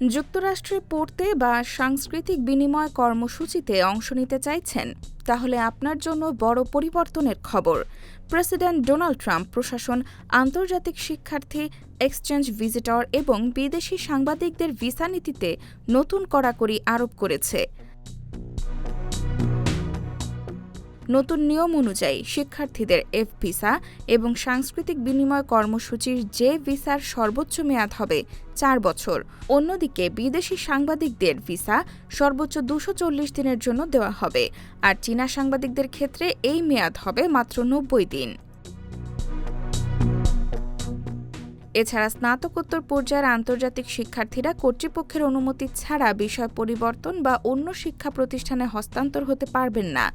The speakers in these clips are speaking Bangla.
যুক্তরাষ্ট্রে পড়তে বা সাংস্কৃতিক বিনিময় কর্মসূচিতে অংশ নিতে চাইছেন? তাহলে আপনার জন্য বড় পরিবর্তনের খবর। প্রেসিডেন্ট ডোনাল্ড ট্রাম্প প্রশাসন আন্তর্জাতিক শিক্ষার্থী, এক্সচেঞ্জ ভিজিটর এবং বিদেশি সাংবাদিকদের ভিসা নীতিতে নতুন কড়াকড়ি আরোপ করেছে। নতুন নিয়ম অনুযায়ী শিক্ষার্থীদের এফ ভিসা এবং সাংস্কৃতিক বিনিময় কর্মসূচির যে ভিসার সর্বোচ্চ মেয়াদ হবে 4 বছর। অন্যদিকে বিদেশি সাংবাদিকদের ভিসা সর্বোচ্চ 240 দিনের জন্য দেওয়া হবে, আর চীনা সাংবাদিকদের ক্ষেত্রে এই মেয়াদ হবে মাত্র 90 দিন। এছাড়া স্নাতকোত্তর পর্যায়ের আন্তর্জাতিক শিক্ষার্থীরা কর্তৃপক্ষের অনুমতি ছাড়া বিষয় পরিবর্তন বা অন্য শিক্ষা প্রতিষ্ঠানে হস্তান্তর হতে পারবেন না।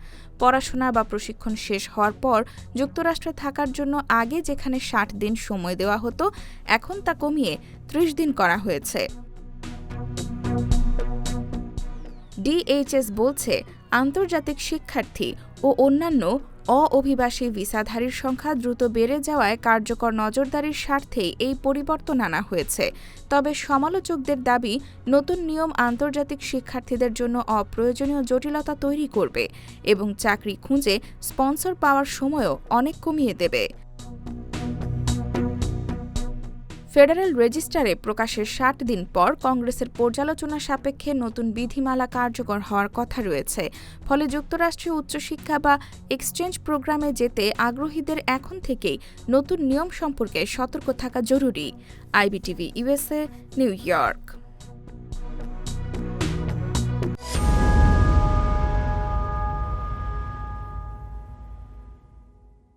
পড়াশোনা বা প্রশিক্ষণ শেষ হওয়ার পর যুক্তরাষ্ট্রে থাকার জন্য আগে যেখানে 60 দিন সময় দেওয়া হতো, এখন তা কমিয়ে 30 দিন করা হয়েছে। ডিএইচএস বলছে, আন্তর্জাতিক শিক্ষার্থী ও অন্যান্য অভিবাসী ভিসাধারীর সংখ্যা দ্রুত বেড়ে যাওয়ায় কার্যকর নজরদারির স্বার্থেই এই পরিবর্তন আনা হয়েছে। তবে সমালোচকদের দাবি, নতুন নিয়ম আন্তর্জাতিক শিক্ষার্থীদের জন্য অপ্রয়োজনীয় জটিলতা তৈরি করবে এবং চাকরি খুঁজে স্পন্সর পাওয়ার সময়ও অনেক কমিয়ে দেবে। ফেডারেল রেজিস্টারে প্রকাশের 60 দিন পর কংগ্রেসের পর্যালোচনা সাপেক্ষে নতুন বিধিমালা কার্যকর হওয়ার কথা রয়েছে। ফলে যুক্তরাষ্ট্রীয় উচ্চশিক্ষা বা এক্সচেঞ্জ প্রোগ্রামে যেতে আগ্রহীদের এখন থেকেই নতুন নিয়ম সম্পর্কে সতর্ক থাকা জরুরি। IBTV USA, new York.